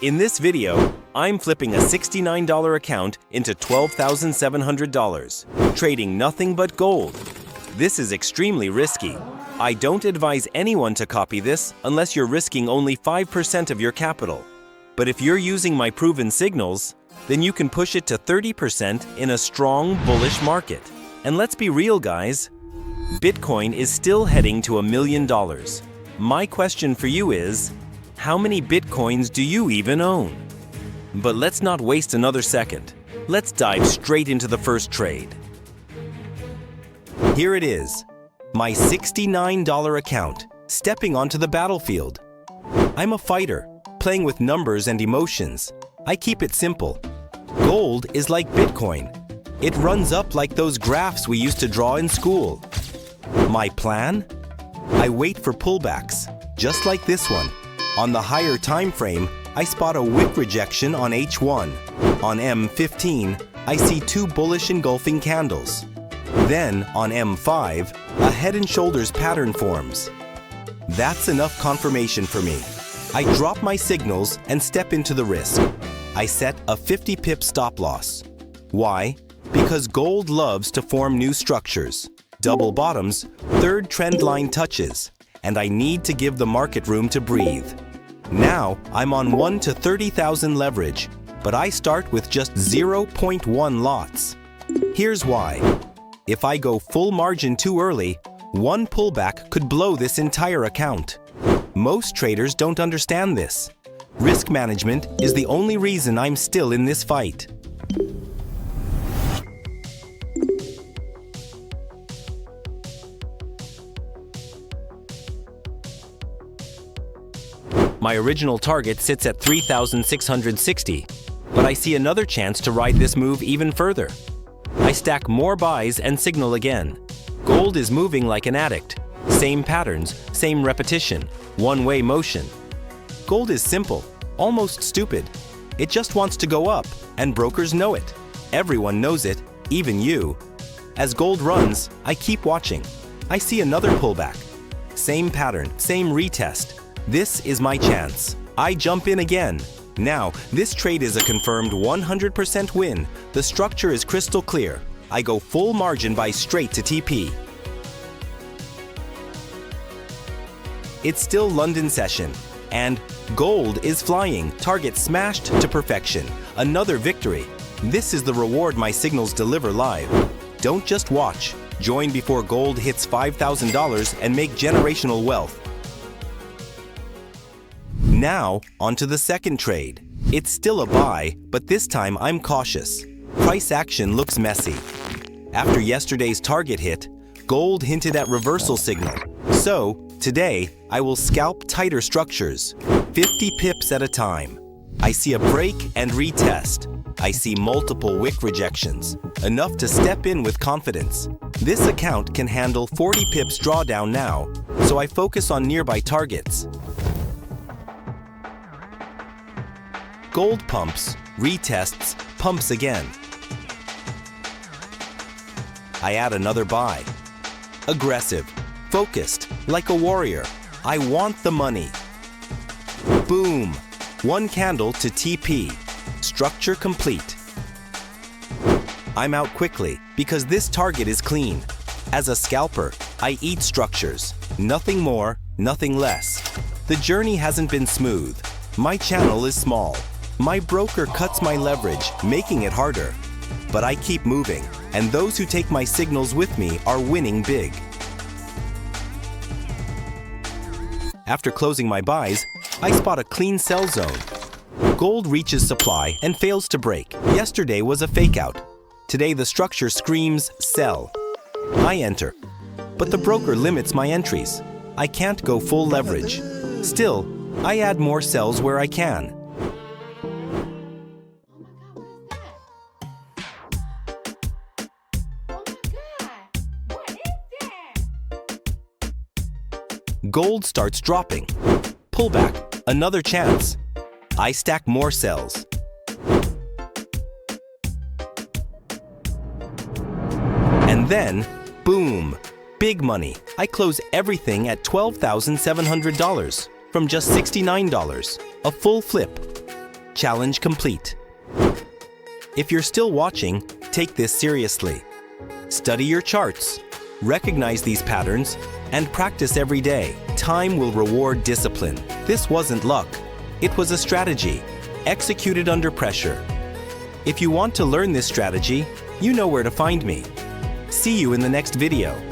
In this video, I'm flipping a $69 account into $12,700, trading nothing but gold. This is extremely risky. I don't advise anyone to copy this unless you're risking only 5% of your capital. But if you're using my proven signals, then you can push it to 30% in a strong, bullish market. And let's be real, guys. Bitcoin is still heading to $1 million. My question for you is, how many Bitcoins do you even own? But let's not waste another second. Let's dive straight into the first trade. Here it is, my $69 account, stepping onto the battlefield. I'm a fighter, playing with numbers and emotions. I keep it simple. Gold is like Bitcoin. It runs up like those graphs we used to draw in school. My plan? I wait for pullbacks, just like this one. On the higher time frame, I spot a wick rejection on H1. On M15, I see two bullish engulfing candles. Then, on M5, a head and shoulders pattern forms. That's enough confirmation for me. I drop my signals and step into the risk. I set a 50 pip stop loss. Why? Because gold loves to form new structures. Double bottoms, third trend line touches, and I need to give the market room to breathe. Now, I'm on 1 to 30,000 leverage, but I start with just 0.1 lots. Here's why. If I go full margin too early, one pullback could blow this entire account. Most traders don't understand this. Risk management is the only reason I'm still in this fight. My original target sits at 3,660, but I see another chance to ride this move even further. I stack more buys and signal again. Gold is moving like an addict. Same patterns, same repetition, one-way motion. Gold is simple, almost stupid. It just wants to go up, and brokers know it. Everyone knows it, even you. As gold runs, I keep watching. I see another pullback. Same pattern, same retest. This is my chance. I jump in again. Now, this trade is a confirmed 100% win. The structure is crystal clear. I go full margin buy straight to TP. It's still London session, and gold is flying, target smashed to perfection. Another victory. This is the reward my signals deliver live. Don't just watch. Join before gold hits $5,000 and make generational wealth. Now, onto the second trade. It's still a buy, but this time I'm cautious. Price action looks messy. After yesterday's target hit, gold hinted at reversal signal. So, today, I will scalp tighter structures, 50 pips at a time. I see a break and retest. I see multiple wick rejections, enough to step in with confidence. This account can handle 40 pips drawdown now, so I focus on nearby targets. Gold pumps, retests, pumps again. I add another buy. Aggressive, focused, like a warrior. I want the money. Boom! One candle to TP. Structure complete. I'm out quickly because this target is clean. As a scalper, I eat structures. Nothing more, nothing less. The journey hasn't been smooth. My channel is small. My broker cuts my leverage, making it harder. But I keep moving, and those who take my signals with me are winning big. After closing my buys, I spot a clean sell zone. Gold reaches supply and fails to break. Yesterday was a fake out. Today the structure screams sell. I enter, but the broker limits my entries. I can't go full leverage. Still, I add more sells where I can. Gold starts dropping. Pullback, another chance. I stack more sells. And then, boom, big money. I close everything at $12,700 from just $69, a full flip. Challenge complete. If you're still watching, take this seriously. Study your charts, recognize these patterns, and practice every day. Time will reward discipline. This wasn't luck. It was a strategy, executed under pressure. If you want to learn this strategy, you know where to find me. See you in the next video.